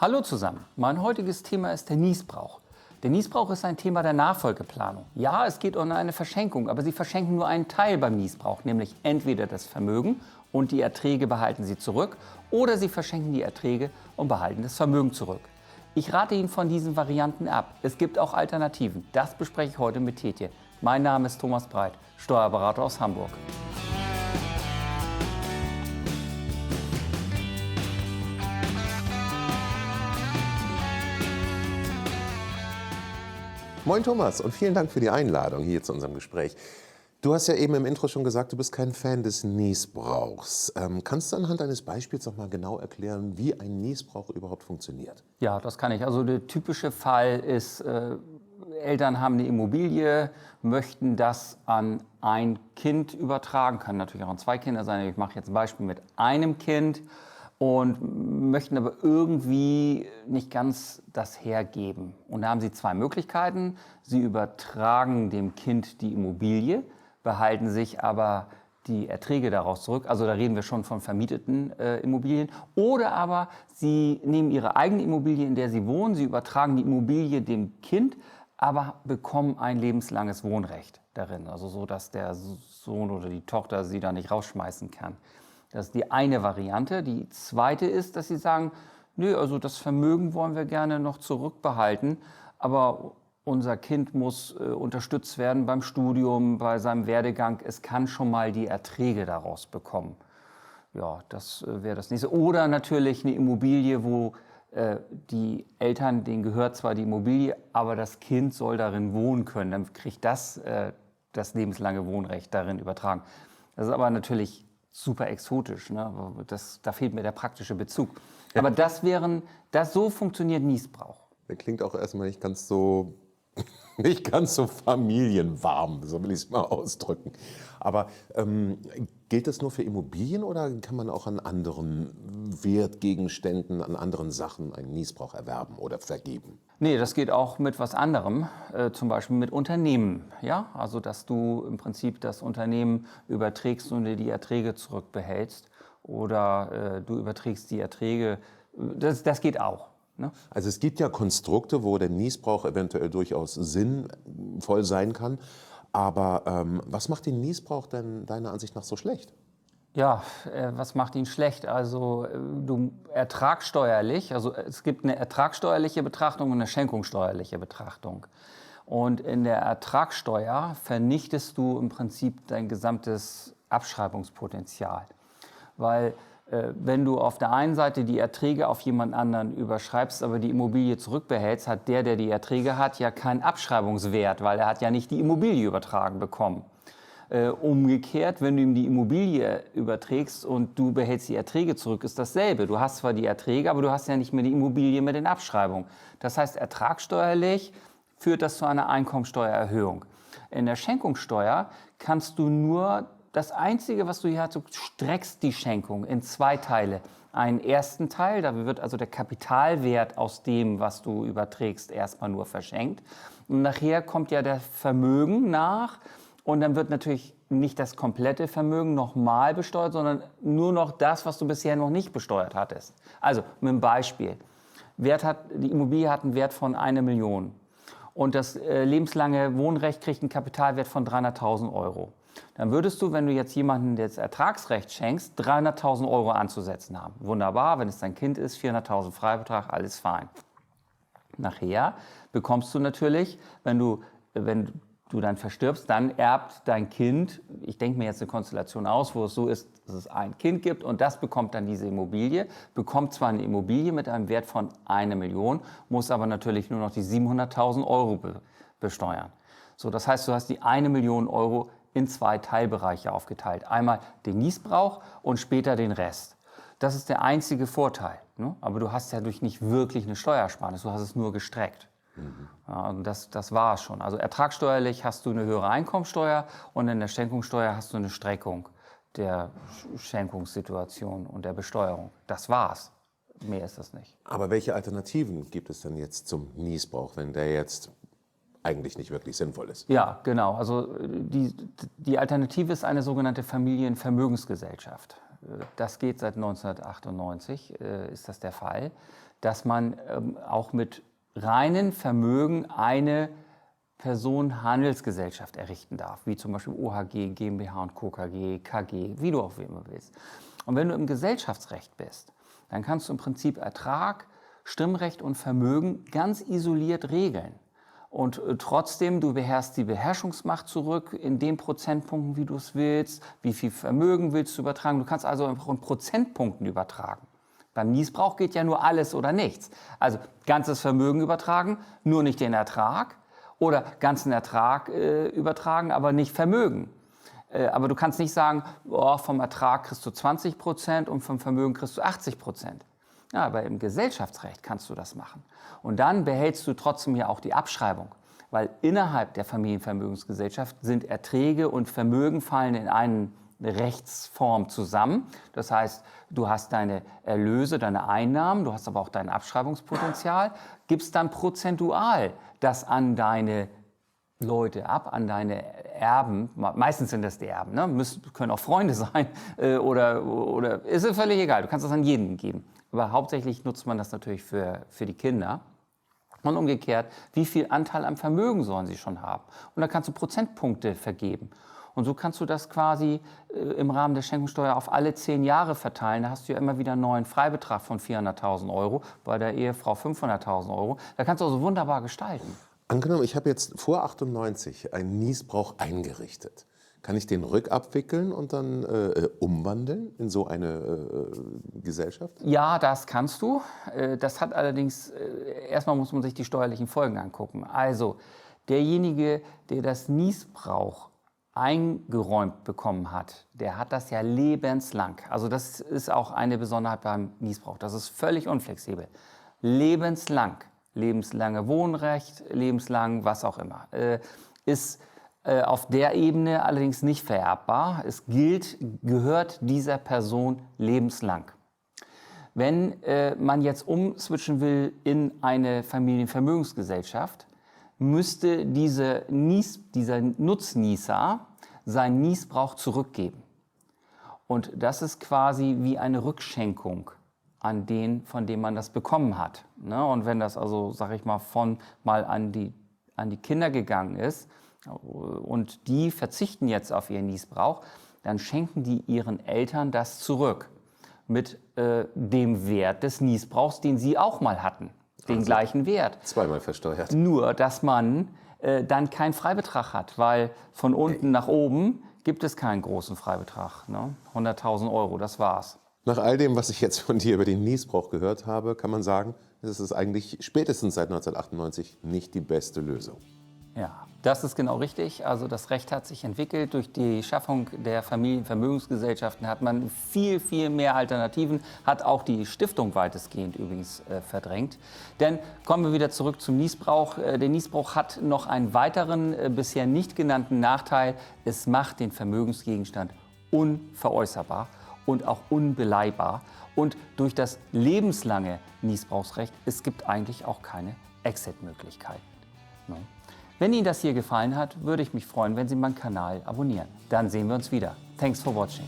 Hallo zusammen, mein heutiges Thema ist der Niesbrauch. Der Niesbrauch ist ein Thema der Nachfolgeplanung. Ja, es geht um eine Verschenkung, aber Sie verschenken nur einen Teil beim Niesbrauch, nämlich entweder das Vermögen und die Erträge behalten Sie zurück oder Sie verschenken die Erträge und behalten das Vermögen zurück. Ich rate Ihnen von diesen Varianten ab. Es gibt auch Alternativen. Das bespreche ich heute mit Tietje. Mein Name ist Thomas Breit, Steuerberater aus Hamburg. Moin Thomas und vielen Dank für die Einladung hier zu unserem Gespräch. Du hast ja eben im Intro schon gesagt, du bist kein Fan des Niesbrauchs. Kannst du anhand eines Beispiels noch mal genau erklären, wie ein Niesbrauch überhaupt funktioniert? Ja, das kann ich. Also der typische Fall ist, Eltern haben eine Immobilie, möchten das an ein Kind übertragen, kann natürlich auch an zwei Kinder sein. Ich mache jetzt ein Beispiel mit einem Kind und möchten aber irgendwie nicht ganz das hergeben. Und da haben sie zwei Möglichkeiten. Sie übertragen dem Kind die Immobilie, behalten sich aber die Erträge daraus zurück. Also da reden wir schon von vermieteten Immobilien. Oder aber sie nehmen ihre eigene Immobilie, in der sie wohnen, sie übertragen die Immobilie dem Kind, aber bekommen ein lebenslanges Wohnrecht darin. Also so, dass der Sohn oder die Tochter sie da nicht rausschmeißen kann. Das ist die eine Variante. Die zweite ist, dass sie sagen, nö, also das Vermögen wollen wir gerne noch zurückbehalten, aber unser Kind muss unterstützt werden beim Studium, bei seinem Werdegang. Es kann schon mal die Erträge daraus bekommen. Ja, das wäre das nächste. Oder natürlich eine Immobilie, wo die Eltern, denen gehört zwar die Immobilie, aber das Kind soll darin wohnen können. Dann kriegt das lebenslange Wohnrecht darin übertragen. Das ist aber natürlich super exotisch, ne? Da fehlt mir der praktische Bezug. Aber so funktioniert Niesbrauch. Der klingt auch erstmal nicht ganz so familienwarm, so will ich es mal ausdrücken. Aber gilt das nur für Immobilien oder kann man auch an anderen Wertgegenständen, an anderen Sachen einen Niesbrauch erwerben oder vergeben? Nee, das geht auch mit was anderem, zum Beispiel mit Unternehmen. Ja? Also, dass du im Prinzip das Unternehmen überträgst und dir die Erträge zurückbehältst oder du überträgst die Erträge, das geht auch. Ne? Also es gibt ja Konstrukte, wo der Niesbrauch eventuell durchaus sinnvoll sein kann. Aber was macht den Niesbrauch denn deiner Ansicht nach so schlecht? Ja, was macht ihn schlecht? Also du ertragssteuerlich, also es gibt eine ertragssteuerliche Betrachtung und eine schenkungssteuerliche Betrachtung. Und in der Ertragssteuer vernichtest du im Prinzip dein gesamtes Abschreibungspotenzial. Weil wenn du auf der einen Seite die Erträge auf jemand anderen überschreibst, aber die Immobilie zurückbehältst, hat der die Erträge hat, ja keinen Abschreibungswert, weil er hat ja nicht die Immobilie übertragen bekommen. Umgekehrt, wenn du ihm die Immobilie überträgst und du behältst die Erträge zurück, ist dasselbe. Du hast zwar die Erträge, aber du hast ja nicht mehr die Immobilie mit den Abschreibungen. Das heißt, ertragssteuerlich führt das zu einer Einkommensteuererhöhung. In der Schenkungssteuer kannst du nur das Einzige, was du hier hast, du streckst die Schenkung in zwei Teile. Einen ersten Teil, da wird also der Kapitalwert aus dem, was du überträgst, erstmal nur verschenkt. Und nachher kommt ja der Vermögen nach und dann wird natürlich nicht das komplette Vermögen nochmal besteuert, sondern nur noch das, was du bisher noch nicht besteuert hattest. Also mit einem Beispiel. Die Immobilie hat einen Wert von 1 Million und das lebenslange Wohnrecht kriegt einen Kapitalwert von 300.000 Euro. Dann würdest du, wenn du jetzt jemandem das Ertragsrecht schenkst, 300.000 Euro anzusetzen haben. Wunderbar, wenn es dein Kind ist, 400.000 Freibetrag, alles fein. Nachher bekommst du natürlich, wenn du dann verstirbst, dann erbt dein Kind, ich denke mir jetzt eine Konstellation aus, wo es so ist, dass es ein Kind gibt und das bekommt dann diese Immobilie, bekommt zwar eine Immobilie mit einem Wert von 1 Million, muss aber natürlich nur noch die 700.000 Euro besteuern. So, das heißt, du hast die 1 Million Euro in zwei Teilbereiche aufgeteilt. Einmal den Niesbrauch und später den Rest. Das ist der einzige Vorteil. Ne? Aber du hast ja dadurch nicht wirklich eine Steuersparnis, du hast es nur gestreckt. Ja, und das war es schon. Also ertragssteuerlich hast du eine höhere Einkommensteuer und in der Schenkungssteuer hast du eine Streckung der Schenkungssituation und der Besteuerung. Das war's. Mehr ist das nicht. Aber welche Alternativen gibt es denn jetzt zum Niesbrauch, wenn der jetzt eigentlich nicht wirklich sinnvoll ist? Ja, genau. Also die Alternative ist eine sogenannte Familienvermögensgesellschaft. Das geht seit 1998, ist das der Fall. dass man auch mit reinen Vermögen eine Personenhandelsgesellschaft errichten darf, wie zum Beispiel OHG, GmbH und Co. KG, KG, wie du auch immer willst. Und wenn du im Gesellschaftsrecht bist, dann kannst du im Prinzip Ertrag, Stimmrecht und Vermögen ganz isoliert regeln. Und trotzdem, du beherrschst die Beherrschungsmacht zurück in den Prozentpunkten, wie du es willst, wie viel Vermögen willst du übertragen. Du kannst also einfach in Prozentpunkten übertragen. Beim Niesbrauch geht ja nur alles oder nichts. Also ganzes Vermögen übertragen, nur nicht den Ertrag. Oder ganzen Ertrag übertragen, aber nicht Vermögen. Aber du kannst nicht sagen, oh, vom Ertrag kriegst du 20% und vom Vermögen kriegst du 80%. Ja, aber im Gesellschaftsrecht kannst du das machen. Und dann behältst du trotzdem ja auch die Abschreibung. Weil innerhalb der Familienvermögensgesellschaft sind Erträge und Vermögen fallen in eine Rechtsform zusammen. Das heißt, du hast deine Erlöse, deine Einnahmen, du hast aber auch dein Abschreibungspotenzial, gibst dann prozentual das an deine Leute ab, an deine Erben. Meistens sind das die Erben, ne? Können auch Freunde sein oder ist es völlig egal, du kannst das an jeden geben. Aber hauptsächlich nutzt man das natürlich für die Kinder. Und umgekehrt, wie viel Anteil am Vermögen sollen sie schon haben? Und da kannst du Prozentpunkte vergeben. Und so kannst du das quasi im Rahmen der Schenkungssteuer auf alle 10 Jahre verteilen. Da hast du ja immer wieder einen neuen Freibetrag von 400.000 Euro, bei der Ehefrau 500.000 Euro. Da kannst du also wunderbar gestalten. Angenommen, ich habe jetzt vor 98 einen Niesbrauch eingerichtet. Kann ich den rückabwickeln und dann umwandeln in so eine Gesellschaft? Ja, das kannst du. Das hat allerdings, erstmal muss man sich die steuerlichen Folgen angucken. Also derjenige, der das Niesbrauch eingeräumt bekommen hat, der hat das ja lebenslang. Also das ist auch eine Besonderheit beim Niesbrauch. Das ist völlig unflexibel. Lebenslang. Lebenslange Wohnrecht, lebenslang, was auch immer. Ist auf der Ebene allerdings nicht vererbbar. Es gehört dieser Person lebenslang. Wenn man jetzt umswitchen will in eine Familienvermögensgesellschaft, müsste dieser Nutznießer seinen Niesbrauch zurückgeben. Und das ist quasi wie eine Rückschenkung an den, von dem man das bekommen hat. Ne? Und wenn das also, sag ich mal, mal an die Kinder gegangen ist und die verzichten jetzt auf ihren Niesbrauch, dann schenken die ihren Eltern das zurück mit dem Wert des Niesbrauchs, den sie auch mal hatten. Den gleichen Wert. Zweimal versteuert. Nur, dass man dann keinen Freibetrag hat, weil von unten nach oben gibt es keinen großen Freibetrag. Ne? 100.000 Euro, das war's. Nach all dem, was ich jetzt von dir über den Niesbrauch gehört habe, kann man sagen, das ist eigentlich spätestens seit 1998 nicht die beste Lösung. Ja, das ist genau richtig. Also das Recht hat sich entwickelt. Durch die Schaffung der Familienvermögensgesellschaften hat man viel, viel mehr Alternativen, hat auch die Stiftung weitestgehend übrigens verdrängt. Denn kommen wir wieder zurück zum Niesbrauch. Der Niesbrauch hat noch einen weiteren, bisher nicht genannten Nachteil. Es macht den Vermögensgegenstand unveräußerbar und auch unbeleihbar. Und durch das lebenslange Niesbrauchsrecht, es gibt eigentlich auch keine Exit-Möglichkeiten. Ne? Wenn Ihnen das hier gefallen hat, würde ich mich freuen, wenn Sie meinen Kanal abonnieren. Dann sehen wir uns wieder. Thanks for watching.